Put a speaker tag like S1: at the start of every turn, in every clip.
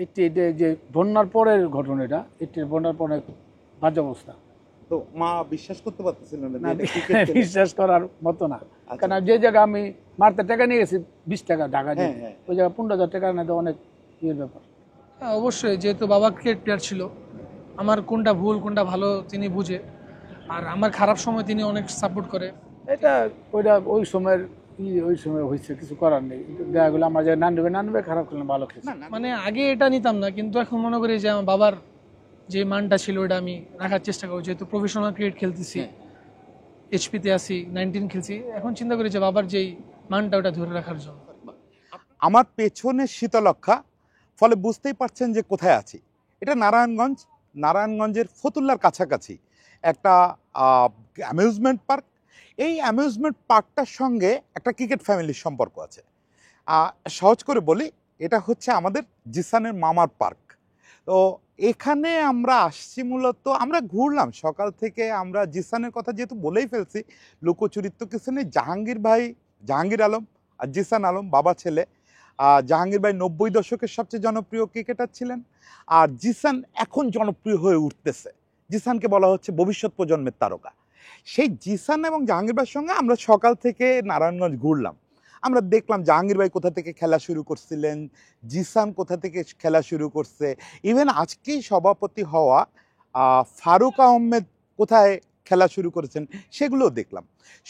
S1: এটা যে বন্যার পরের ঘটনা, এটি বন্যার পরে বাজে অবস্থা।
S2: তো মা বিশ্বাস করতে পারতেছিলেন না
S1: না,
S2: যে এটা ক্রিকেট খেলে?
S1: বিশ্বাস করার মতো না।
S2: আচ্ছা।
S1: কারণ যে জায়গায় আমি মারতে টাকা নিয়ে গেছি 20 টাকা ঢাকা দিয়ে,
S2: হ্যাঁ।
S1: ওই জায়গায় 15,000 টাকা না, তো অনেক ইয়ের ব্যাপার।
S3: হ্যাঁ, অবশ্যই, যেহেতু বাবা ক্রিকেট প্লেয়ার ছিল, আমার কোনটা ভুল কোনটা ভালো তিনি বুঝে, আর আমার খারাপ সময় তিনি অনেক সাপোর্ট করে।
S1: এটা ওই সময়ের ওই সময় হয়েছে, কিছু করার নেই। দেখা গেলো আমার যে নানবে খারাপ করলাম, ভালো খেলছে।
S3: মানে আগে এটা নিতাম না, কিন্তু এখন মনে করি যে আমার বাবার যে মানটা ছিল ওটা আমি রাখার চেষ্টা করি, যেহেতু প্রফেশনাল ক্রিকেট খেলতেছি, এইচপিতে আছি, 19 খেলছি, এখন চিন্তা করি যে বাবার যেই মানটা ওটা ধরে রাখার জন্য।
S2: আমার পেছনে শীতলক্ষা, ফলে বুঝতেই পারছেন যে কোথায় আছি। এটা নারায়ণগঞ্জের ফতুল্লার কাছাকাছি একটা অ্যামিউজমেন্ট পার্ক। এই অ্যামিউজমেন্ট পার্কটার সঙ্গে একটা ক্রিকেট ফ্যামিলির সম্পর্ক আছে। সহজ করে বলি, এটা হচ্ছে আমাদের জিসানের মামার পার্ক। তো এখানে আমরা আসছি মূলত, আমরা ঘুরলাম সকাল থেকে। আমরা জিসানের কথা যেহেতু বলেই ফেলছি, লুকোচুরির তো কিছু নেই। জাহাঙ্গীর আলম আর জিসান আলম বাবা ছেলে। জাহাঙ্গীর ভাই 90 দশকের সবচেয়ে জনপ্রিয় ক্রিকেটার ছিলেন, আর জিসান এখন জনপ্রিয় হয়ে উঠতেছে। জিসানকে বলা হচ্ছে ভবিষ্যৎ প্রজন্মের তারকা। সেই জিসান এবং জাহাঙ্গীর ভাইয়ের সঙ্গে আমরা সকাল থেকে নারায়ণগঞ্জ ঘুরলাম। আমরা দেখলাম জাহাঙ্গীর ভাই কোথা থেকে খেলা শুরু করছিলেন, জিসান কোথা থেকে খেলা শুরু করছে, ইভেন আজকেই সভাপতি হওয়া ফারুক আহমেদ কোথায় খেলা শুরু করেছেন, সেগুলোও দেখলাম।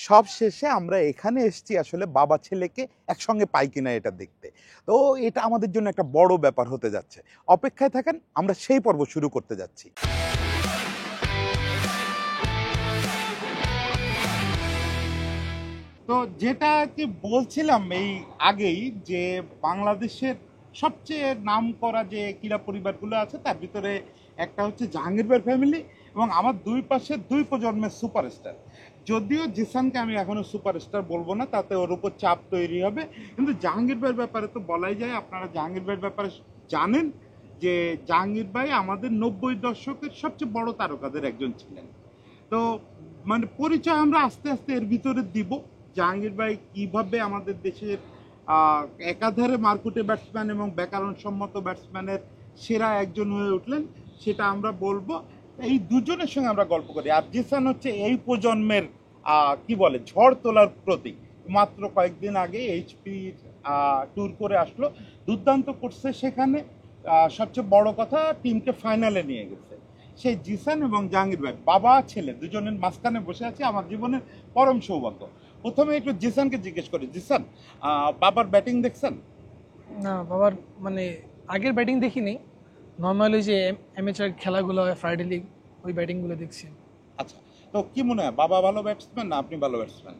S2: সব শেষে আমরা এখানে এসেছি আসলে বাবা ছেলেকে একসঙ্গে পাই কিনা এটা দেখতে। তো এটা আমাদের জন্য একটা বড় ব্যাপার হতে যাচ্ছে। অপেক্ষায় থাকেন, আমরা সেই পর্ব শুরু করতে যাচ্ছি। তো যেটা কি বলছিলাম এই আগেই, যে বাংলাদেশের সবচেয়ে নাম করা যে ক্রীড়া পরিবারগুলো আছে তার ভিতরে একটা হচ্ছে জাহাঙ্গীর ভাই ফ্যামিলি, এবং আমার দুই পাশে দুই প্রজন্মের সুপারস্টার। যদিও জিসানকে আমি এখনো সুপারস্টার বলবো না, তাতে ওর উপর চাপ তৈরি হবে, কিন্তু জাহাঙ্গীর ভাইয়ের ব্যাপারে তো বলাই যায়। আপনারা জাহাঙ্গীর ভাইয়ের ব্যাপারে জানেন যে জাহাঙ্গীর ভাই আমাদের 90 দশকের সবচেয়ে বড় তারকাদের একজন ছিলেন। তো মানে পরিচয় আমরা আস্তে আস্তে এর ভিতরে দিব। জাহাঙ্গীর ভাই কিভাবে আমাদের দেশের একাধারে মারকুটে ব্যাটসম্যান এবং ব্যাকরণসম্মত ব্যাটসম্যানের সেরা একজন হয়ে উঠলেন, সেটা আমরা বলবো। এই দুজনের সঙ্গে আমরা গল্প করি। আর জিসান হচ্ছে এই প্রজন্মের কি বলে ঝড় তোলার প্রতীক। মাত্র কয়েকদিন আগে এইচপি ট্যুর করে আসলো, দুর্দান্ত করছে সেখানে। সবচেয়ে বড় কথা, টিমকে ফাইনালে নিয়ে গেছে। সেই জিসান এবং জাহাঙ্গীর ভাই বাবা ছেলে দুজনের মাঝখানে বসে আছে, আমার জীবনের পরম সৌভাগ্য। প্রথমে একটু জিসানকে জিজ্ঞেস করি, জিসান বাবার ব্যাটিং দেখছেন?
S3: না, বাবার মানে আগের ব্যাটিং দেখিনি, নর্মালি যে অ্যামেচার খেলাগুলো হয় ফ্রাইডে লিগ, ওই ব্যাটিংগুলো দেখছি।
S2: আচ্ছা, তো কি মনে হয় বাবা ভালো ব্যাটসম্যান না আপনি ভালো ব্যাটসম্যান?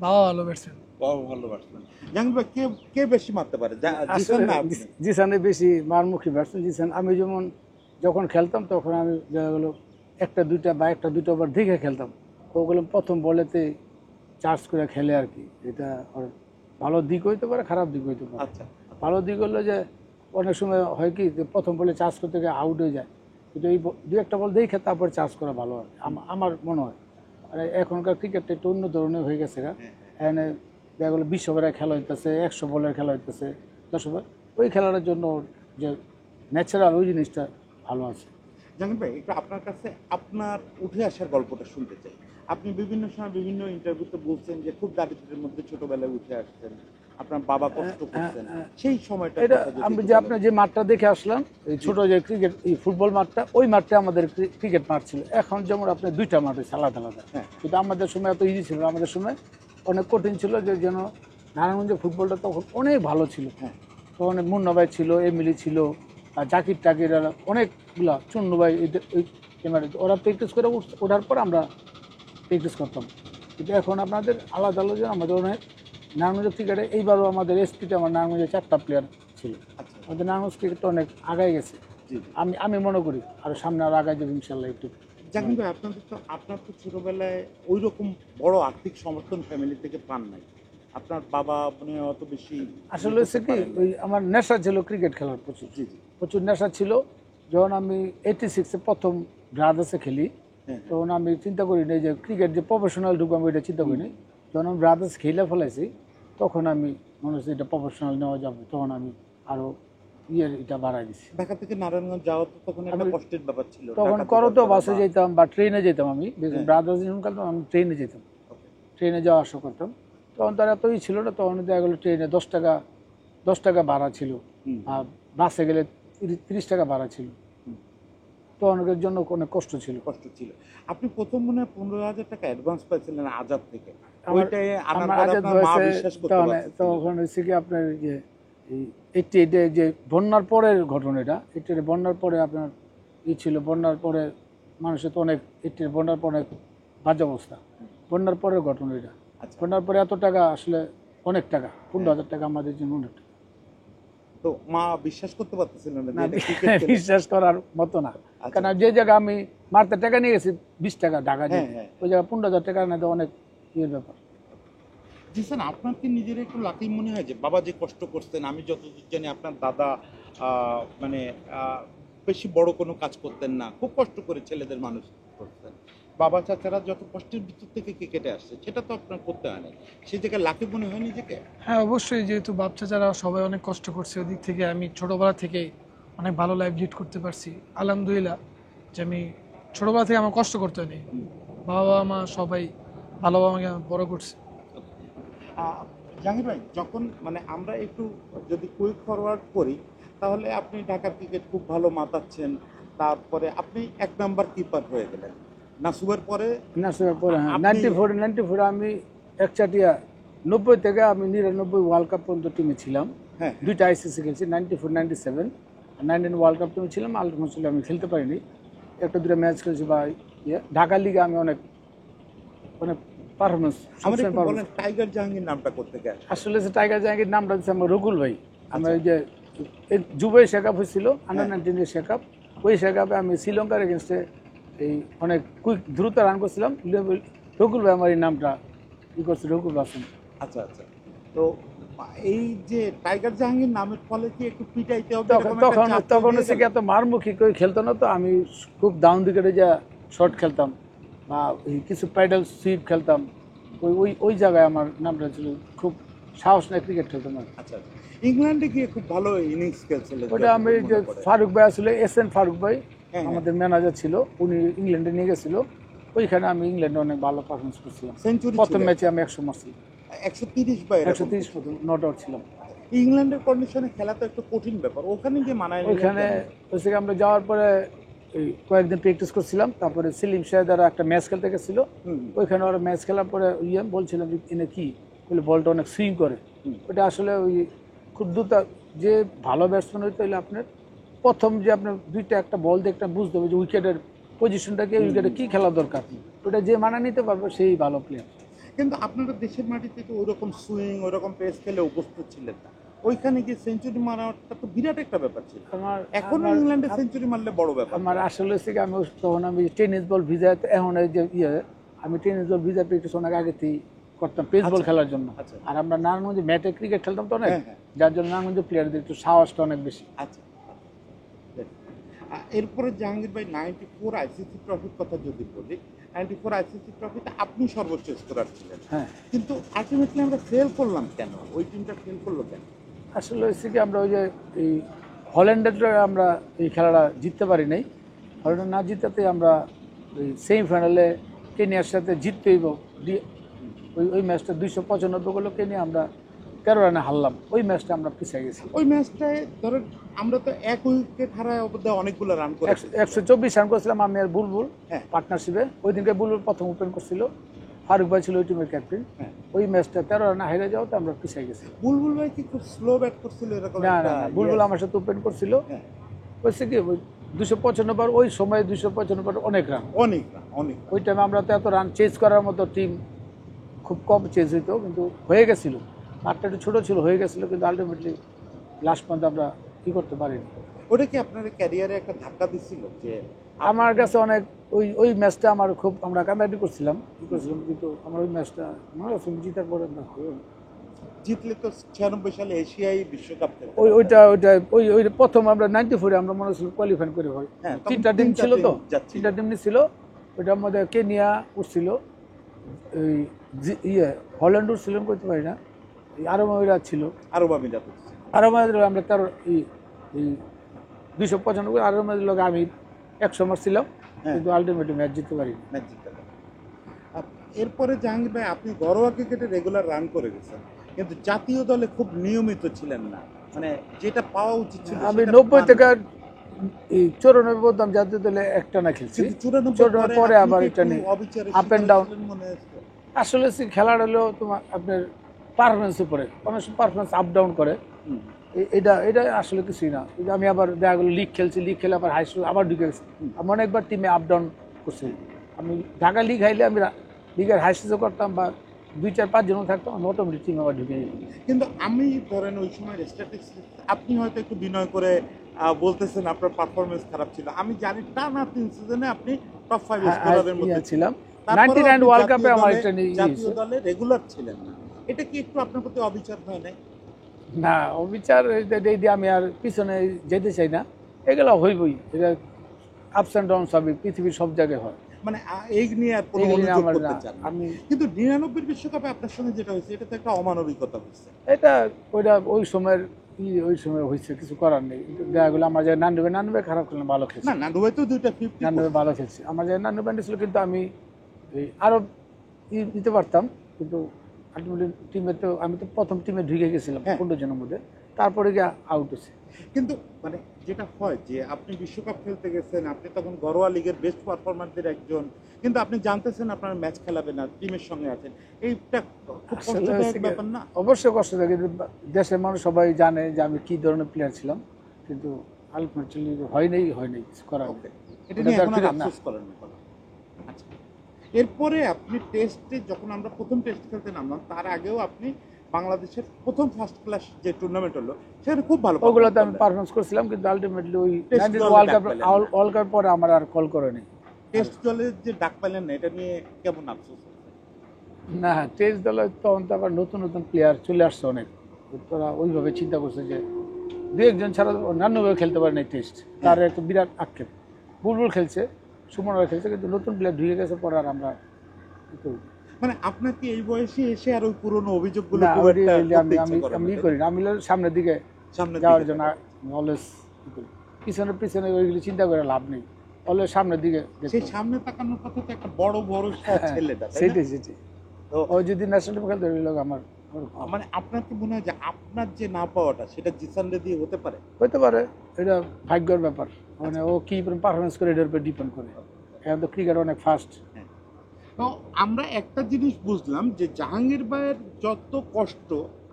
S3: বাবা ভালো ব্যাটসম্যান।
S2: বাবা ভালো ব্যাটসম্যান। জাহাঙ্গীর ভাই কে বেশি মারতে পারে, জিসান না আপনি?
S1: জিসানে বেশি মারমুখী ব্যাটসম্যান জিসান। আমি যখন খেলতাম তখন আমি দেখা গেলো একটা দুইটা ওভার দেখে খেলতাম। ওগুলো প্রথম বলেতে চার্জ করে খেলে আর কি। এটা ওর ভালো দিক হইতে পারে, খারাপ দিক হইতে পারে।
S2: আচ্ছা,
S1: ভালো দিক হলো যে অনেক সময় হয় কি যে প্রথম বলে চার্জ করতে গিয়ে আউট হয়ে যায়, কিন্তু এই দুই একটা বল দেখে তারপর চার্জ করা ভালো হয় আমার মনে হয়। আর এখনকার ক্রিকেটটা একটু অন্য ধরনের হয়ে গেছে। এখানে দেখা গেলো 20 ওভারের খেলা হইতেছে, 100 বলের খেলা হইতেছে, 10 ওভার। ওই খেলার জন্য যে ন্যাচারাল ওই জিনিসটা ভালো আছে।
S2: জাহাঙ্গীর ভাই, একটু আপনার কাছে আপনার উঠে আসার গল্পটা শুনতে চাই। আপনি বিভিন্ন সময় বিভিন্ন ইন্টারভিউতে বলছেন যে খুব দারিদ্র্যের মধ্যে ছোটবেলায় উঠে আসছেন, আপনার বাবা কষ্ট করছেন, সেই সময়টা
S1: এটা আমি যে আপনার যে মাঠটা দেখে আসলাম, এই ছোট যে ক্রিকেট এই ফুটবল মাঠটা, ওই মাঠটা আমাদের ক্রিকেট মাঠ ছিল। এখন যেমন আপনার দুইটা মাঠ হয়েছে আলাদা আলাদা। কিন্তু আমাদের সময় এত ইজি ছিল, আমাদের সময় অনেক কঠিন ছিল। যে যেন নারায়ণগঞ্জের ফুটবলটা তখন অনেক ভালো ছিল। তখন মুন্না ভাই ছিল, এমিলি ছিল, আর জাকির টাকির, অনেকগুলা চুন্নু ভাই, ওরা প্র্যাকটিস করে ওঠার পর আমরা প্র্যাকটিস করতাম। কিন্তু এখন আপনাদের আলাদা আলাদা আমাদের অনেক নারায়ণগঞ্জ ক্রিকেটে এইবারও আমাদের এসপিতে আমার নারায়ণগঞ্জে 4টা প্লেয়ার ছিল। আমাদের নারায়ণগঞ্জ ক্রিকেটটা অনেক আগায় গেছে। আমি মনে করি আরও সামনে আরও আগায় যাবে ইনশাল্লাহ একটু।
S2: জাহাঙ্গীর ভাই, আপনার তো ছোটবেলায় ওই রকম বড় আর্থিক সমর্থন ফ্যামিলি থেকে পান নাই। আপনার বাবা মানে অত বেশি
S1: আসলে হচ্ছে কি, ওই আমার নেশা ছিল ক্রিকেট খেলার প্রচুর নেশা ছিল। যখন আমি 86-এ প্রথম ব্রাদার্সে খেলি, তখন আমি চিন্তা করিনি যে ক্রিকেট যে প্রফেশনাল ঢুকবো, আমি এটা চিন্তা করিনি। যখন আমি ব্রাদার্স খেলে ফেলাইছি, তখন আমি মনে হচ্ছে এটা প্রফেশনাল নেওয়া যাবে। তখন আমি আরও এটা বাড়াই দিছি।
S2: ঢাকা থেকে নারায়ণগঞ্জ যাওয়া তো তখন একটা
S1: আমি-
S2: কষ্টের ব্যাপার ছিল।
S1: তখন
S2: ঢাকা
S1: করো
S2: থেকে
S1: তো
S2: যাওয়া
S1: বাসে
S2: বা-
S1: যেতাম বা ট্রেনে যেতাম, আমি
S2: হ্যাঁ।
S1: ব্রাদার্স ইনকাম তো আমি ট্রেনে যেতাম,
S2: Okay.
S1: ট্রেনে যাওয়া আসা করতাম। তখন তার এতই ছিল না, তখন দেখা গেলো ট্রেনে 10 টাকা ভাড়া ছিল,
S2: হুম।
S1: আর বাসে গেলে 30 টাকা ভাড়া ছিল।
S2: হুম।
S1: তো অনেকের জন্য অনেক কষ্ট ছিল।
S2: কষ্ট ছিল। আপনি প্রথম মনে হয় 15,000 টাকা অ্যাডভান্স পাইছিলেন আজাদ থেকে।
S1: আমার-
S2: ওইটাই আনার
S1: আমার
S2: পরে
S1: আজাদ
S2: আপনার মা
S1: বয়সে
S2: বিশ্বাস করতে
S1: তখন
S2: পারতেছিল।
S1: তখন হয়েছে কি আপনার যে এই 88 যে বন্যার পরের ঘটনা, এটা 88 বন্যার পরে আপনার ছিল, বন্যার পরে মানুষের তো অনেক 88 বন্যার পরে অনেক বাজে অবস্থা, বন্যার পরের ঘটনা এটা।
S2: আচ্ছা।
S1: বন্যার পরে এত টাকা আসলে অনেক টাকা, 15,000 টাকা আমাদের জন্য অনেক টাকা।
S2: তো মা বিশ্বাস করতে পারতেছিলেন না যে
S1: না,
S2: এটা ক্রিকেট খেলে।
S1: বিশ্বাস করার মতো না।
S2: আচ্ছা।
S1: কারণ যে জায়গায় আমি মারতে টাকা নিয়ে গেছি 20 টাকা ঢাকা দিয়ে,
S2: হ্যাঁ, হ্যাঁ।
S1: ওই জায়গায় 15,000 টাকা না তো অনেক ইয়ের ব্যাপার।
S2: জি স্যার, আপনার কি নিজের একটু লাকি মনে হয় যে বাবা যে কষ্ট করতেন, আমি যতদূর জানি আপনার দাদা মানে বেশি বড় কোনো কাজ করতেন না, খুব কষ্ট করে ছেলেদের মানুষ করতেন। বাবা চাচারা যত কষ্টের ভিতর থেকে ক্রিকেটে আসছে সেটা তো আপনার করতে হয় না, সেই জায়গায় লাকি মনে হয় নিজেকে?
S3: হ্যাঁ অবশ্যই, যেহেতু বাচ্চা যারা সবাই অনেক কষ্ট করছে, ওদিক থেকে আমি ছোটোবেলা থেকে অনেক ভালো লাইফ লিড করতে পারছি আলহামদুলিল্লাহ। যে আমি ছোটোবেলা থেকে আমার কষ্ট করতে হয়নি, বাবা মা সবাই ভালোভাবে আমাকে বড় করছে।
S2: জাহির ভাই, যখন মানে আমরা একটু যদি কুইক ফরওয়ার্ড করি, তাহলে আপনি ঢাকার ক্রিকেট খুব ভালো মাতাচ্ছেন, তারপরে আপনি 1 নাম্বার কিপার হয়ে গেলেন নাসুবের পরে।
S1: নাসিমের পরে হ্যাঁ,
S2: আপনি-
S1: 94 আমি একচাটিয়া 90 থেকে আমি 99 ওয়ার্ল্ড কাপ পর্যন্ত টিমে ছিলাম।
S2: হ্যাঁ।
S1: 2টা আইসিসি খেলছি, 94, 97, 99 ওয়ার্ল্ড কাপ টিমে ছিলাম। আলটিমেটলি আমি খেলতে পারিনি, একটা দুটো ম্যাচ খেলেছি বা ঢাকা লিগে আমি অনেক পারফরমেন্স।
S2: আমার একটু বলেন টাইগার জাহাঙ্গীর নামটা করতে গেছে?
S1: আসলে যে টাইগার জাহাঙ্গীর নামটা দিচ্ছে আমার রকুল ভাই। আমরা ওই যে যুব এশিয়া কাপ হয়েছিল, আন্ডার 19 এশিয়া কাপ, ওই এশিয়া কাপে আমি শ্রীলঙ্কার এগেনস্টে এই অনেক কুইক দ্রুত রান করছিলাম। রকুল ভাই আমার এই নামটা করছে, রকুল হাসান।
S2: আচ্ছা আচ্ছা। তো এই যে টাইগার জাহাঙ্গীর নামের ফলে কি একটু পিটাইতে হবে?
S1: তখন হচ্ছে কি এত মারমুখী করে খেলতো না, তো আমি খুব ডাউন উইকেটে যা শট খেলতাম বা কিছু প্যাডেল সুইপ খেলতাম, ওই জায়গায় আমার নামটা ছিল। খুব সাহস নেই ক্রিকেট খেলতাম না।
S2: আচ্ছা, ইংল্যান্ডে গিয়ে খুব ভালো ইনিংস খেলছিলেন।
S1: ওটা আমি যে ফারুক ভাই আসলে SN ফারুক ভাই
S2: হ্যাঁ।
S1: আমাদের ম্যানেজার ছিল, উনি ইংল্যান্ডে নিয়ে গেছিল। ওইখানে আমি ইংল্যান্ডে অনেক ভালো পারফরমেন্স করছিলাম।
S2: সেঞ্চুরি
S1: প্রথম ম্যাচে আমি 100 মারছি,
S2: 130 বা
S1: 130 মতো নট আউট ছিলাম।
S2: ইংল্যান্ডের কন্ডিশনে খেলা তো একটু কঠিন ব্যাপার, ওখানে গিয়ে মানায় নিলেন
S1: ওইখানে
S2: কেমন?
S1: হচ্ছে কি আমরা যাওয়ার পরে এই কয়েকদিন প্র্যাকটিস করছিলাম, তারপরে সেলিম সাহেদারা একটা ম্যাচ খেলতে গেছিলো।
S2: হুম,
S1: ওইখানে ওরা ম্যাচ খেলার পরে বলছিলাম যে এনে কি বলে, বলটা অনেক সুইং করে।
S2: হুম।
S1: ওটা আসলে ওই খুব দ্রুত, যে ভালো ব্যাটসম্যান হইতে হলে আপনার প্রথম যে আপনার দুইটা একটা বল দিয়ে একটা বুঝতে হবে যে উইকেটের পজিশনটাকে, উইকেটে কী খেলা দরকার, ওটা যে মানা নিতে পারবে সেই ভালো প্লেয়ার।
S2: কিন্তু আপনারা দেশের মাটিতে তো ওইরকম সুইং ওইরকম পেস খেলে উপস্থিত ছিলেন না, ওইখানে গিয়ে সেঞ্চুরি মারাটা তো বিরাট একটা ব্যাপার ছিল। এখন ইংল্যান্ডে সেঞ্চুরি মারলে বড় ব্যাপার।
S1: আমার আসলে হচ্ছে কি, আমি তখন আমি টেনিস বল ভিজায়, এখন এই যে আমি টেনিস বল ভিজা প্র্যাকটিস অনেক আগেতেই করতাম পেস বল খেলার জন্য।
S2: আচ্ছা।
S1: আর আমরা নারায়ণগঞ্জে ম্যাটে ক্রিকেট খেলতাম তো অনেক,
S2: হ্যাঁ, হ্যাঁ।
S1: যার জন্য নারায়ণগঞ্জের প্লেয়ারদের একটু সাহসটা অনেক বেশি।
S2: আচ্ছা। এরপরে জাহাঙ্গীর ভাই 94 আইসিসি ট্রফির কথা যদি বলি, 94 আইসিসি ট্রফিতে আপনি সর্বোচ্চ স্কোরার ছিলেন,
S1: হ্যাঁ।
S2: কিন্তু আলটিমেটলি আমরা ফেল করলাম কেন? ওই টিমটা ফেল করলো কেন?
S1: আসলে হচ্ছে কি, আমরা ওই যে এই হল্যান্ডের আমরা এই খেলাটা জিততে পারি নাই। হল্যান্ড না জিতাতে আমরা ওই সেমিফাইনালে কেনিয়ার সাথে জিততে হইব, ওই ম্যাচটা 295 করলো কেনিয়া, আমরা 13 রানে হারলাম। ওই ম্যাচটা আমরা পিছিয়ে গেছি।
S2: ওই ম্যাচটায় ধরেন আমরা তো 1 উইকেট হারায় অবধি অনেকগুলো রান করেছি।
S1: 124 রান করছিলাম আমি আর বুলবুল
S2: হ্যাঁ।
S1: পার্টনারশিপে। ওই দিনকে বুলবুল প্রথম ওপেন করছিল, ফারুক ভাই ছিল ওই টিমের ক্যাপ্টেন।
S2: হ্যাঁ।
S1: ওই ম্যাচটা 13 রানে হেরে যাওয়াতে আমরা পিছিয়ে গেছি।
S2: বুলবুল ভাই কি খুব স্লো ব্যাট করছিল এরকম?
S1: না
S2: একটা
S1: না না, বুলবুল আমার সাথে ওপেন করছিল।
S2: হ্যাঁ।
S1: হচ্ছে কি 295, ওই সময় 295 অনেক রান।
S2: অনেক রান, অনেক।
S1: ওই টাইমে আমরা তো এত রান চেজ করার মতো টিম খুব কম চেজ হইতো, কিন্তু হয়ে গেছিলো। মাঠটা একটু ছোটো ছিল, হয়ে গেছিলো, কিন্তু আলটিমেটলি লাস্ট পর্যন্ত আমরা কী করতে পারিনি।
S2: ওটা কি আপনার ক্যারিয়ারে একটা ধাক্কা দিছিল যে?
S1: আমার কাছে অনেক ওই ম্যাচটা আমার খুব, আমরা কান্দাকাটি করছিলাম, কিন্তু আমার ওই ম্যাচটা মনে আছে জিতার পরে আমরা
S2: জিতলে তো 96 সালে এশিয়াই বিশ্বকাপ খেলে।
S1: ওই প্রথম আমরা 94 আমরা মনে হচ্ছিল কোয়ালিফাই করে হয়।
S2: হ্যাঁ, তখন
S1: 3টা টিম ছিল তো,
S2: যাচ্ছিল।
S1: 3টা টিম ছিল। ওইটার মধ্যে কেনিয়া উঠছিল, এই হল্যান্ড উঠছিলাম করতে পারি না, এই আরব আমিরাত ছিল।
S2: আরব আমিরাত।
S1: আরব আমিরাত আমরা এই 295 আর লোক আমি 100 মারছিলাম, কিন্তু আলটিমেটলি ম্যাচ জিততে পারিনি।
S2: ম্যাচ জিততে পারেন। এরপরে জাহাঙ্গীর ভাই আপনি ঘরোয়া ক্রিকেটে রেগুলার রান করে গেছেন, কিন্তু জাতীয় দলে খুব নিয়মিত ছিলেন না, মানে যেটা পাওয়া উচিত ছিল।
S1: আমি 90 থেকে 94 পর্যন্ত জাতীয় দলে একটা না খেলছি, 94 পরে আবার এটা নিয়ে আপ এন্ড ডাউন। আসলে খেলার হলো তোমার আপনার পারফরমেন্স উপরে, অনেক সময় পারফরমেন্স আপ ডাউন করে, এটা এটা আসলে কিছুই না। আমি আবার দেখা গেলো লিগ খেলছি, লিগ খেলে আবার হাই স্কুল আবার ঢুকে গেছি, আমি অনেকবার টিমে আপ ডাউন করছি। আমি ঢাকা লিগ হাইলে আমি লিগের হাই স্টেজও করতাম, বা 2-4-5 জন থাকতাম, আমি অটোমেটিক টিমে আবার ঢুকে যেতাম।
S2: কিন্তু আমি ধরেন ওই সময় স্ট্যাটিস্টিক্স আপনি হয়তো একটু বিনয় করে বলতেছেন আপনার পারফরমেন্স খারাপ ছিল, আমি জানি টানা 3 সিজনে আপনি টপ 5 স্কোরারের মধ্যে
S1: ছিলাম। 99 ওয়ার্ল্ড কাপে আমার এটা নিয়ে
S2: জাতীয় দলে রেগুলার ছিলেন না, এটা কি একটু আপনার প্রতি অবিচার হয় নাই?
S1: না, অবিচার এই দিয়ে আমি আর পিছনে যেতে চাই না, এগুলো হইবই, এটা আপস অ্যান্ড ডাউনস হবে, পৃথিবীর সব জায়গায় হয়।
S2: মানে এই নিয়ে আর কোনো
S1: এগুলি নিয়ে
S2: অভিযোগ
S1: আমার
S2: করতে
S1: না,
S2: চান না।
S1: আমি
S2: কিন্তু 99 বিশ্বকাপে আপনার সঙ্গে যেটা হয়েছে এটা তো একটা অমানবিকতা হয়েছে।
S1: এটা ওইটা ওই সময়ের ওই সময় হয়েছে, কিছু করার নেই। দেখা গেলো আমার যে 99 খারাপ খেললাম, ভালো খেলছি।
S2: না, নান্ডুভাই তো 2টা 50
S1: 99 ভালো খেলছি, আমার যে 99 ছিল, কিন্তু আমি আরো দিতে পারতাম, কিন্তু আলটিমেটলি টিমে তো আমি তো প্রথম টিমে ঢুকে গেছিলাম 15 জনের মধ্যে, তারপরে গিয়ে আউট হয়েছে।
S2: কিন্তু মানে যেটা হয় যে আপনি বিশ্বকাপ খেলতে গেছেন, আপনি তখন ঘরোয়া লিগের বেস্ট পারফরমারদের একজন, কিন্তু আপনি জানতেছেন আপনার ম্যাচ খেলাবে না, টিমের সঙ্গে আছেন, এইটা খুব কষ্টদায়ক ব্যাপার না?
S1: অবশ্যই কষ্ট থাকে, কিন্তু দেশের মানুষ সবাই জানে যে আমি কি ধরনের প্লেয়ার ছিলাম, কিন্তু আলটিমেটলি হয় নাই, কিছু করার নেই।
S2: এটা নিয়ে এখন আর আফসোস করেন না। আচ্ছা, এরপরে আপনি টেস্টে যখন আমরা প্রথম টেস্ট খেলতে নামলাম, তার আগেও আপনি বাংলাদেশের প্রথম ফার্স্ট ক্লাস যে টুর্নামেন্ট হলো সেখানে খুব ভালো
S1: ওগুলোতে আমি পারফরমেন্স করছিলাম, কিন্তু আলটিমেটলি ওই ওয়ার্ল্ড কাপ পরে আমার আর কল করেনি।
S2: টেস্ট দলের যে ডাক পেলেন না, এটা নিয়ে কেমন আফসোস?
S1: না, টেস্ট দলে তখন তো আবার নতুন নতুন প্লেয়ার চলে আসছে অনেক, তোরা ওইভাবে চিন্তা করছে যে 2-1 ছাড়া অন্যান্যভাবে খেলতে পারে না টেস্ট, তার একটা বিরাট আক্ষেপ। বুলবুল খেলছে, সুমনরা খেলছে, কিন্তু নতুন প্লেয়ার ঢুকে গেছে পরে আর আমরা
S2: মানে আপনার কি এই বয়সে এসে আর ওই পুরনো অভিযোগগুলো
S1: আমি করি না, আমি সামনের দিকে যাওয়ার জন্য অলওয়েজ পিছনে ওইগুলি চিন্তা করে লাভ নেই, অলওয়েজ সামনের দিকে।
S2: সেই সামনে তাকানোর কথা তো একটা বড় ছেলেটা,
S1: সেটাই তো ও যদি ন্যাশনাল টিম খেলতে হইল আমার,
S2: মানে আপনার কি মনে হয় যে আপনার যে না পাওয়াটা সেটা জিসানরে দিয়ে হতে পারে?
S1: এটা ভাগ্যের ব্যাপার, মানে ও কি পারফরমেন্স করে এটার উপর ডিপেন্ড করে। এখন তো ক্রিকেট অনেক ফাস্ট।
S2: তো আমরা একটা জিনিস বুঝলাম যে জাহাঙ্গীর ভাইয়ের যত কষ্ট,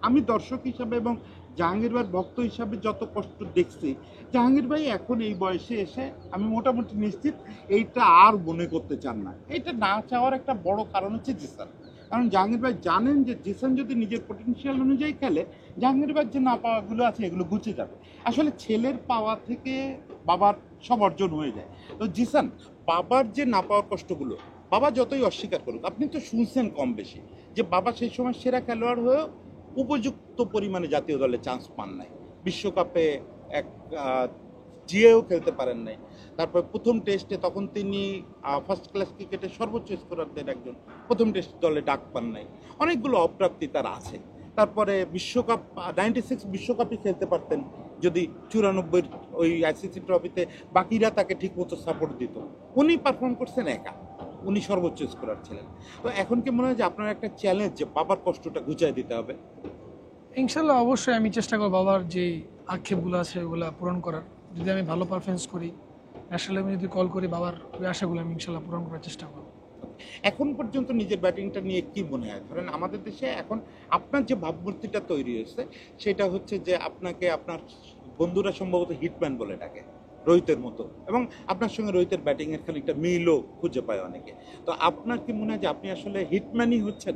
S2: আমি দর্শক হিসাবে এবং জাহাঙ্গীর ভাইয়ের ভক্ত হিসাবে যত কষ্ট দেখছি, জাহাঙ্গীর ভাই এখন এই বয়সে এসে আমি মোটামুটি নিশ্চিত এইটা আর মনে করতে চান না। এইটা না চাওয়ার একটা বড় কারণ হচ্ছে জিসান, কারণ জাহাঙ্গীর ভাই জানেন যে জিসান যদি নিজের পটেনশিয়াল অনুযায়ী খেলে, জাহাঙ্গীর ভাইয়ের যে না পাওয়াগুলো আছে এগুলো গুছে যাবে। আসলে ছেলের পাওয়া থেকে বাবার সব অর্জন হয়ে যায়। তো জিসান, বাবার যে না পাওয়ার কষ্টগুলো, বাবা যতই অস্বীকার করুক, আপনি তো শুনছেন কম বেশি যে বাবা সেই সময় সেরা খেলোয়াড় হয়েও উপযুক্ত পরিমাণে জাতীয় দলে চান্স পান নাই, বিশ্বকাপে জিয়েও খেলতে পারেন নাই। তারপর প্রথম টেস্টে তখন তিনি ফার্স্ট ক্লাস ক্রিকেটের সর্বোচ্চ স্কোরারদের একজন, প্রথম টেস্ট দলে ডাক পান নাই, অনেকগুলো অপ্রাপ্তি তার আছে। তারপরে বিশ্বকাপ 96 বিশ্বকাপই খেলতে পারতেন যদি 94 ওই আইসিসি ট্রফিতে বাকিরা তাকে ঠিকমতো সাপোর্ট দিত। উনি পারফর্ম করছেন একা, উনি সর্বোচ্চ স্কোরার ছিলেন। তো এখন কি মনে হয় যে আপনার একটা চ্যালেঞ্জ যে বাবার কষ্টটা ঘুচাই দিতে হবে?
S3: ইনশাল্লাহ অবশ্যই আমি চেষ্টা করব বাবার যে আক্ষেপগুলো আছে ওগুলো পূরণ করার। যদি আমি ভালো পারফরমেন্স করি, আসলে আমি যদি কল করি, বাবার ওই আশাগুলো আমি ইনশাল্লাহ পূরণ করার চেষ্টা করব।
S2: এখন পর্যন্ত নিজের ব্যাটিংটা নিয়ে কি মনে হয়? ধরেন আমাদের দেশে এখন আপনার যে ভাবমূর্তিটা তৈরি হয়েছে সেটা হচ্ছে যে আপনাকে আপনার বন্ধুরা সম্ভবত হিটম্যান বলে ডাকে, রোহিতের মতো, এবং আপনার সঙ্গে রোহিতের ব্যাটিংয়ের খানিকটা মিলও খুঁজে পায় অনেকে। তো আপনার কি মনে হয় যে আপনি আসলে হিটম্যানই হচ্ছেন?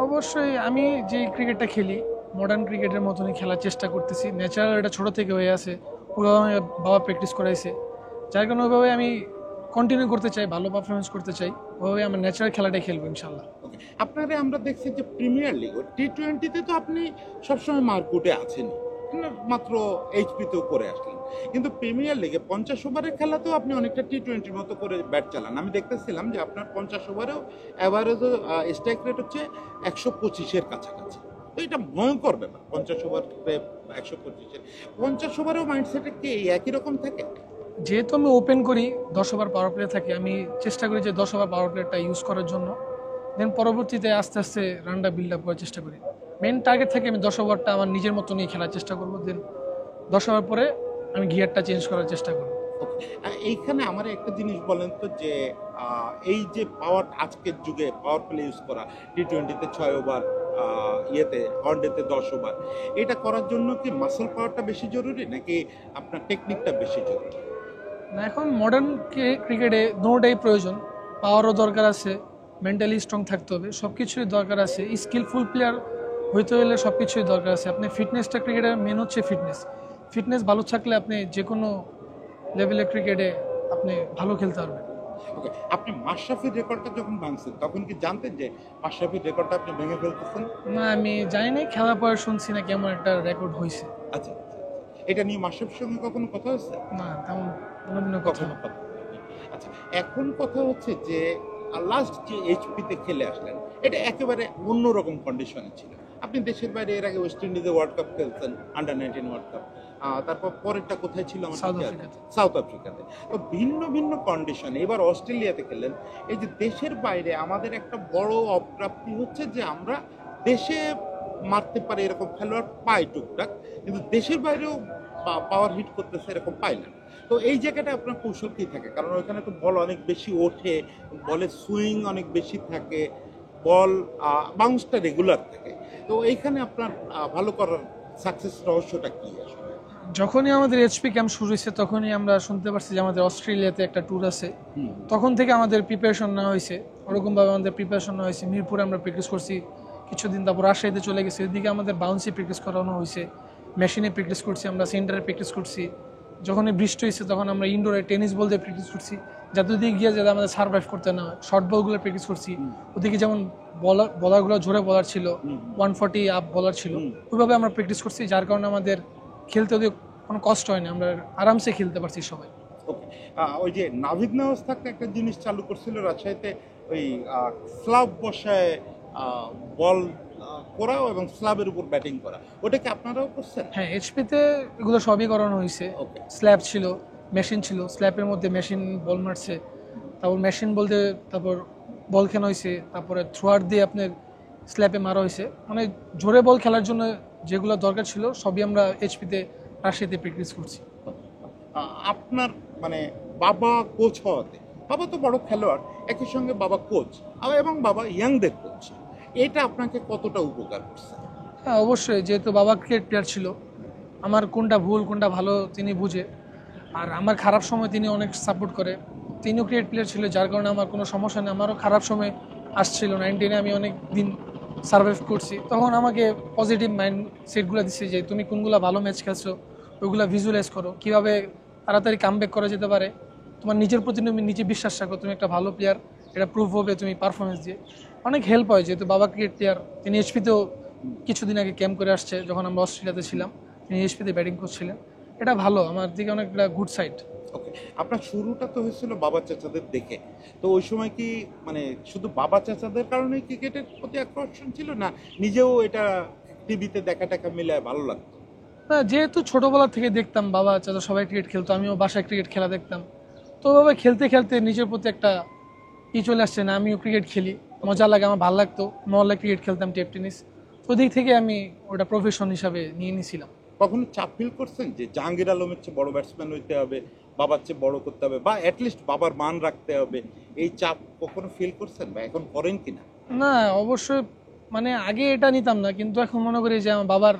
S3: অবশ্যই আমি যে ক্রিকেটটা খেলি মডার্ন ক্রিকেটের মতনই খেলার চেষ্টা করতেছি। ন্যাচারাল এটা ছোটো থেকে হয়ে আছে, ওইভাবে আমি বাবা প্র্যাকটিস করাইছে, যার কারণে ওইভাবে আমি কন্টিনিউ করতে চাই, ভালো পারফরমেন্স করতে চাই, ওইভাবে আমার ন্যাচারাল খেলাটাই খেলবো ইনশাল্লাহ।
S2: আপনারে আমরা দেখছি যে প্রিমিয়ার লিগ, টি-20তে তো আপনি সবসময় মার্কুটে আছেনই, মাত্র এইচপিতেও করে আসলেন, কিন্তু প্রিমিয়ার লিগে 50 ওভারের খেলাতেও আপনি অনেকটা টি-20 মতো করে ব্যাট চালান। আমি দেখতেছিলাম যে আপনার 50 ওভারেও অ্যাভারেজ স্ট্রাইক রেট হচ্ছে 125-এর কাছাকাছি। তো এটা ভয়ঙ্কর ব্যাপার 50 ওভার 125-এর 50 ওভারেও মাইন্ডসেটে কি এই একই রকম থাকে?
S3: যেহেতু আমি ওপেন করি 10 ওভার পাওয়ার প্লে থাকি, আমি চেষ্টা করি যে 10 ওভার পাওয়ার প্লেটা ইউজ করার জন্য, দেন পরবর্তীতে আস্তে আস্তে রানটা বিল্ড আপ করার চেষ্টা করি। মেন টার্গেট থাকে আমি 10 ওভারটা আমার নিজের মতো নিয়ে খেলার চেষ্টা করবো, দেন 10 ওভার পরে আমি গিয়ারটা চেঞ্জ করার চেষ্টা করবো।
S2: এইখানে আমার একটা জিনিস বলেন তো যে এই যে পাওয়ার আজকের যুগে পাওয়ার প্লে ইউজ করা, টি-20-তে 6 ওভার, ইয়েতে ওয়ানডেতে 10 ওভার, এটা করার জন্য কি মাসল পাওয়ারটা বেশি জরুরি নাকি আপনার টেকনিকটা বেশি জরুরি?
S3: না, এখন মডার্ন ক্রিকেটে দুটোটাই প্রয়োজন, পাওয়ারও দরকার আছে, মেন্টালি স্ট্রং থাকতে হবে, সব কিছুই দরকার আছে। স্কিলফুল প্লেয়ার হইতে হলে সব কিছুই দরকার আছে। আপনি ফিটনেসটা ক্রিকেটের মেন হচ্ছে ফিটনেস ভালো থাকলে আপনি যে কোনো লেভেলের ক্রিকেটে আপনি ভালো খেলতে পারবেন।
S2: ওকে, আপনি মাশরাফির রেকর্ডটা যখন ভাঙছেন তখন কি জানতেন যে মাশরাফির রেকর্ডটা আপনি ভেঙে ফেলতেছেন?
S3: না, আমি জানি না, খেলার পরে শুনছি না কেমন একটা রেকর্ড হয়েছে।
S2: আচ্ছা, এটা নিয়ে মাশরাফির সঙ্গে কখনো কথা হয়েছে?
S3: না, তেমন কোনোদিনও কথা
S2: কখনো কথা হয়নি। আচ্ছা, এখন কথা হচ্ছে যে লাস্ট যে এইচপিতে খেলে আসলেন, এটা একেবারে অন্যরকম কন্ডিশনে ছিল। আপনি দেশের বাইরে এর আগে ওয়েস্ট ইন্ডিজে ওয়ার্ল্ড কাপ খেলছেন, আন্ডার-19 ওয়ার্ল্ড কাপ, তারপর পরেরটা কোথায় ছিল আমার?
S3: সাউথ আফ্রিকাতে।
S2: সাউথ আফ্রিকাতে। তো ভিন্ন ভিন্ন কন্ডিশনে এবার অস্ট্রেলিয়াতে খেললেন। এই যে দেশের বাইরে আমাদের একটা বড় অপ্রাপ্তি হচ্ছে যে আমরা দেশে মারতে পারি এরকম খেলোয়াড় পাই টুকটাক, কিন্তু দেশের বাইরেও পাওয়ার হিট করতেছে এরকম পাই না। তো এই জায়গাটা আপনার কৌশল কী থাকে? কারণ ওইখানে তো বল অনেক বেশি ওঠে, বলের সুইং অনেক বেশি থাকে, বল বাউন্সটা রেগুলার থাকে। তো এইখানে আপনার ভালো করার সাকসেস রহস্যটা কী আসলে?
S3: যখনই আমাদের এইচপি ক্যাম্প শুরু হয়েছে তখনই আমরা শুনতে পারছি যে আমাদের অস্ট্রেলিয়াতে একটা ট্যুর আছে। তখন থেকে আমাদের প্রিপারেশন নেওয়া হয়েছে, ওরকমভাবে আমাদের প্রিপারেশন নেওয়া হয়েছে। মিরপুরে আমরা প্র্যাকটিস করছি কিছুদিন, তারপর রাজশাহীতে চলে গেছি, ওইদিকে আমাদের বাউন্সি প্র্যাকটিস করানো হয়েছে, মেশিনে প্র্যাকটিস করছি, আমরা সেন্টারে প্র্যাকটিস করছি। যখনই বৃষ্টি হয়েছে তখন আমরা ইনডোরে টেনিস বল দিয়ে প্র্যাকটিস করছি, যাতে ওদিকে গিয়ে যাতে আমাদের সার্ভাইভ করতে না হয়। শর্ট বলগুলো প্র্যাকটিস করছি, ওদিকে যেমন বলারগুলো জোরে বলার ছিল, 140 আপ বলার ছিল, ওইভাবে আমরা প্র্যাকটিস করছি, যার কারণে আমাদের খেলতে ওদের কোনো কষ্ট হয় না, আমরা আরামসে খেলতে পারছি সবাই।
S2: ওকে, ওই যে নাভিদ নওয়াজ থাকতে একটা জিনিস চালু করছিল রাজশাহীতে, ওই স্লাব বসায় বল করা এবং স্ল্যাবের উপর ব্যাটিং করা, ওটা কি আপনারাও করছেন?
S3: হ্যাঁ, এইচপিতে এগুলো সবই করানো হয়েছে।
S2: ওকে,
S3: স্ল্যাব ছিল, মেশিন ছিল, স্ল্যাবের মধ্যে মেশিন বল মারছে, তারপর মেশিন বলতে তারপর বল খেলা হয়েছে, তারপরে থ্রোয়ার দিয়ে আপনার স্ল্যাবে মারা হয়েছে। মানে জোরে বল খেলার জন্য যেগুলো দরকার ছিল সবই আমরা এইচপিতে রাশিয়াতে প্র্যাকটিস করছি।
S2: আপনার মানে বাবা কোচ হওয়াতে, বাবা তো বড় খেলোয়াড়, একই সঙ্গে বাবা কোচ এবং বাবা ইয়াংদের কোচ, এটা আপনাকে কতটা উপকার করছে?
S3: হ্যাঁ, অবশ্যই, যেহেতু বাবা ক্রিকেট প্লেয়ার ছিল, আমার কোনটা ভুল কোনটা ভালো তিনি বুঝে, আর আমার খারাপ সময় তিনি অনেক সাপোর্ট করে। তিনিও ক্রিকেট প্লেয়ার ছিল, যার কারণে আমার কোনো সমস্যা নেই। আমারও খারাপ সময় আসছিল, 19-এ আমি অনেক দিন সার্ভাইভ করছি, তখন আমাকে পজিটিভ মাইন্ড সেটগুলো দিচ্ছে যে তুমি কোনগুলো ভালো ম্যাচ খেলছো ওইগুলো ভিজুয়ালাইজ করো, কীভাবে তাড়াতাড়ি কামব্যাক করা যেতে পারে, তোমার নিজের প্রতি তুমি নিজে বিশ্বাস রাখো, তুমি একটা ভালো প্লেয়ার, এটা প্রুভ হবে তুমি পারফরমেন্স দিয়ে। অনেক হেল্প হয়, যেহেতু বাবা ক্রিকেট প্লেয়ার, তিনি এইচপিতেও কিছুদিন আগে ক্যাম্প করে আসছে, যখন আমরা অস্ট্রেলিয়াতে ছিলাম তিনি এইচপিতে ব্যাটিং করছিলেন। এটা ভালো, আমার দিকে অনেকটা গুড সাইড।
S2: ওকে, আপনার শুরুটা তো হয়েছিল বাবা চাচাদের দেখে, তো ওই সময় কি মানে শুধু বাবা চাচাদের কারণে ক্রিকেটের প্রতি আকর্ষণ ছিল, না নিজেও এটা টিভিতে দেখা টাকা মিলায় ভালো লাগতো?
S3: না, যেহেতু ছোটবেলা থেকে দেখতাম বাবা চাচা সবাই ক্রিকেট খেলতো, আমিও বাসায় ক্রিকেট খেলা দেখতাম, তো ওভাবে খেলতে খেলতে নিজের প্রতি একটা চলে আসছে না আমিও ক্রিকেট খেলি, মজা লাগে, আমার ভালো লাগতো, মহল্লায় ক্রিকেট খেলতাম, টেপ টেনিস, তো ওদিক থেকে আমি ওটা প্রফেশন হিসাবে নিয়ে নিয়েছিলাম।
S2: কখনো চাপ ফিল করছেন যে জাহাঙ্গীর আলমের চেয়ে বড় ব্যাটসম্যান হইতে হবে, বাবার চেয়ে বড় করতে হবে, বা অ্যাটলিস্ট বাবার মান রাখতে হবে, এই চাপ কখনো ফিল করছেন বা এখন করেন কিনা?
S3: না, অবশ্যই, মানে আগে এটা নিতাম না, কিন্তু এখন মনে করি যে আমার বাবার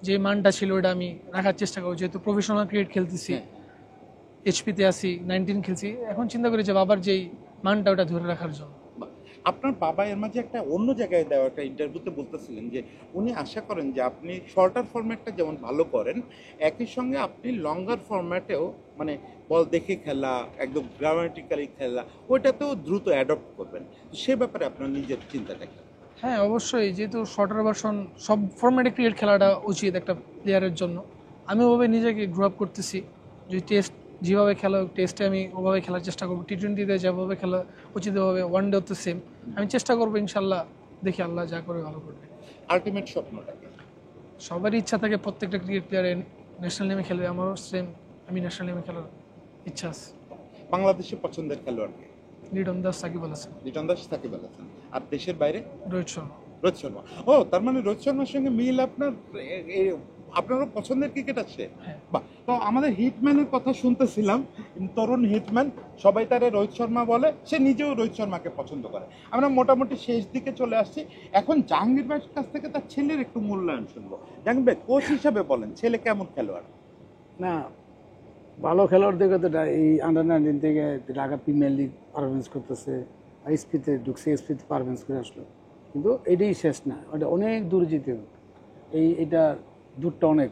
S3: যে মানটা ছিল ওটা আমি রাখার চেষ্টা করি, যেহেতু প্রফেশনাল ক্রিকেট খেলতেছি, এইচপিতে আসি, 19 খেলছি, এখন চিন্তা করি যে বাবার যেই মানটা ওটা ধরে রাখার জন্য।
S2: আপনার বাবা এর মাঝে একটা অন্য জায়গায় দেওয়া একটা ইন্টারভিউতে বলতেছিলেন যে উনি আশা করেন যে আপনি শর্টার ফরম্যাটটা যেমন ভালো করেন, একই সঙ্গে আপনি লঙ্গার ফরম্যাটেও মানে বল দেখে খেলা, একদম গ্রামাটিক্যালি খেলা, ওইটাতেও দ্রুত অ্যাডপ্ট করবেন। সে ব্যাপারে আপনার নিজের চিন্তাটা কি?
S3: হ্যাঁ, অবশ্যই, যেহেতু শর্টার ভার্সন সব ফরম্যাটে ক্রিকেট খেলাটা উচিত একটা প্লেয়ারের জন্য, আমি ওভাবে নিজেকে গ্রো আপ করতেছি। যে টেস্ট যেভাবে খেলা টেস্টে আমি ওভাবে খেলার চেষ্টা করবো, টি-20তে যেভাবে খেলা উচিত ওভাবে, ওয়ান ডে তো সেম আমি চেষ্টা করবো, ইনশাল্লাহ দেখি আল্লাহ যা করে ভালো করবে।
S2: আলটিমেট স্বপ্নটা কি?
S3: সবারই ইচ্ছা থাকে প্রত্যেকটা ক্রিকেট প্লেয়ারে ন্যাশনাল টিমে খেলবে, আমারও সেম, আমি ন্যাশনাল টিমে খেলার ইচ্ছা আছে।
S2: বাংলাদেশের পছন্দের খেলোয়াড়কে?
S3: লিটন দাস, সাকিব আল হাসান।
S2: লিটন দাস, সাকিব আল হাসান। আর দেশের বাইরে?
S3: রোহিত শর্মা।
S2: রোহিত শর্মা। ও, তার মানে রোহিত শর্মার সঙ্গে মিল আপনার, আপনারও পছন্দের ক্রিকেট আছে।
S3: হ্যাঁ।
S2: বাহ। তো আমাদের হিটম্যানের কথা শুনতেছিলাম, তরুণ হিটম্যান, সবাই তারে রোহিত শর্মা বলে, সে নিজেও রোহিত শর্মাকে পছন্দ করে। আমরা মোটামুটি শেষ দিকে চলে আসছি, এখন জাহাঙ্গীর ভাইয়ের কাছ থেকে তার ছেলের একটু মূল্যায়ন শুনবো। জাহাঙ্গীর ভাই, কোচ হিসাবে বলেন, ছেলে কেমন খেলোয়াড়?
S1: না, ভালো খেলোয়াড় দেখে তো এই আন্ডার-19 থেকে ঢাকা প্রিমিয়ার লিগ পারফরমেন্স করতেছে, এসপিতে ঢুকছে, এসপিতে পারফরমেন্স করে আসলো, কিন্তু এটাই শেষ না, ওটা অনেক দূর যেতে হবে। এটা দূরটা অনেক,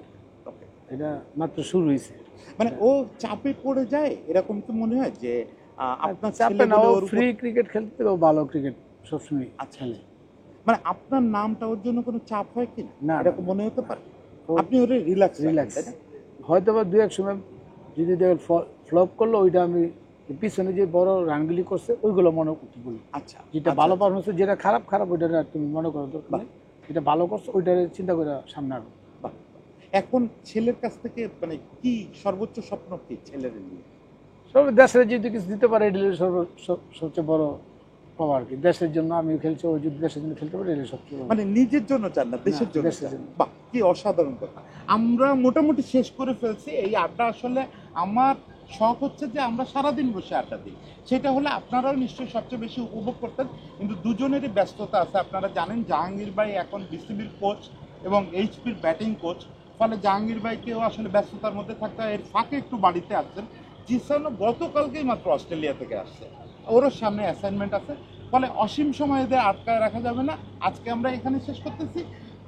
S1: এটা মাত্র শুরু হয়েছে।
S2: মানে ও চাপে পড়ে যায় এরকম তো মনে হয় যে আপনার
S1: চাপে না,
S2: ছেলেগুলো
S1: ও
S2: ওর উপর-
S1: ফ্রি ক্রিকেট খেলতে, ও ভালো ক্রিকেট সবসময় খেলে।
S2: মানে আপনার নামটা ওর জন্য কোনো চাপ হয় কি
S1: না,
S2: এরকম মনে হতে পারে?
S1: ও
S2: আপনি ওরে রিল্যাক্স
S1: রিল্যাক্স, হয়তো বা দু এক সময় যদি দেখেন ফ্লপ করলো, ওইটা আমি পিছনে যে বড় রানগুলি করছে ওইগুলো মনে করতে বলি।
S2: আচ্ছা,
S1: যেটা ভালো পারফরমেন্স, যেটা খারাপ খারাপ ওইটা আর তুমি মনে করো দরকার নেই, যেটা ভালো করছো ওইটা চিন্তা করে সামনে আরো।
S2: এখন ছেলের কাছ থেকে মানে কি সর্বোচ্চ স্বপ্ন কি ছেলের নিয়ে?
S1: সব দেশের যদি কিছু দিতে পারে, এটা সবচেয়ে বড় পাওয়া আর কি। দেশের জন্য আমি খেলছি, ও যদি দেশের জন্য খেলতে পারে, এটা সবচেয়ে বড়।
S2: মানে নিজের জন্য চান না, দেশের জন্য
S1: দেশের
S2: চান।
S1: জন্য।
S2: বাহ, কি অসাধারণ কথা। আমরা মোটামুটি শেষ করে ফেলছি এই আড্ডা। আসলে আমার শখ হচ্ছে যে আমরা সারাদিন বসে আড্ডা দিই, সেটা হলে আপনারাও নিশ্চয়ই সবচেয়ে বেশি উপভোগ করতেন, কিন্তু দুজনেরই ব্যস্ততা আছে। আপনারা জানেন জাহাঙ্গীর ভাই এখন বিসিবির কোচ এবং এইচপির ব্যাটিং কোচ, ফলে জাহাঙ্গীর ভাইকেও আসলে ব্যস্ততার মধ্যে থাকতে হয়। এর ফাঁকে একটু বাড়িতে আসছেন। জিসানও গতকালকেই মাত্র অস্ট্রেলিয়া থেকে আসছে, ওরও সামনে অ্যাসাইনমেন্ট আছে, ফলে অসীম সময় এদের আটকায় রাখা যাবে না। আজকে আমরা এখানে শেষ করতেছি।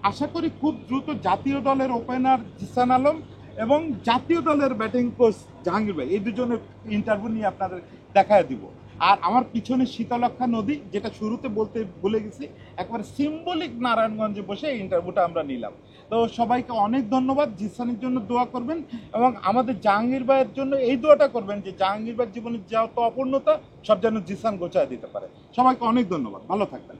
S2: আশা করি খুব দ্রুত জাতীয় দলের ওপেনার জিসান আলম এবং জাতীয় দলের ব্যাটিং কোচ জাহাঙ্গীর ভাই, এই দুজনের ইন্টারভিউ নিয়ে আপনাদের দেখায় দিব। আর আমার পিছনে শীতলক্ষা নদী, যেটা শুরুতে বলতে ভুলে গেছি, একবারে সিম্বলিক নারায়ণগঞ্জে বসে এই ইন্টারভিউটা আমরা নিলাম। তো সবাইকে অনেক ধন্যবাদ। জিসানের জন্য দোয়া করবেন এবং আমাদের জাহাঙ্গীর ভাইয়ের জন্য এই দোয়াটা করবেন যে জাহাঙ্গীর ভাইয়ের জীবনের যত অপূর্ণতা সব যেন জিসান গোছায় দিতে পারে। সবাইকে অনেক ধন্যবাদ, ভালো থাকবেন।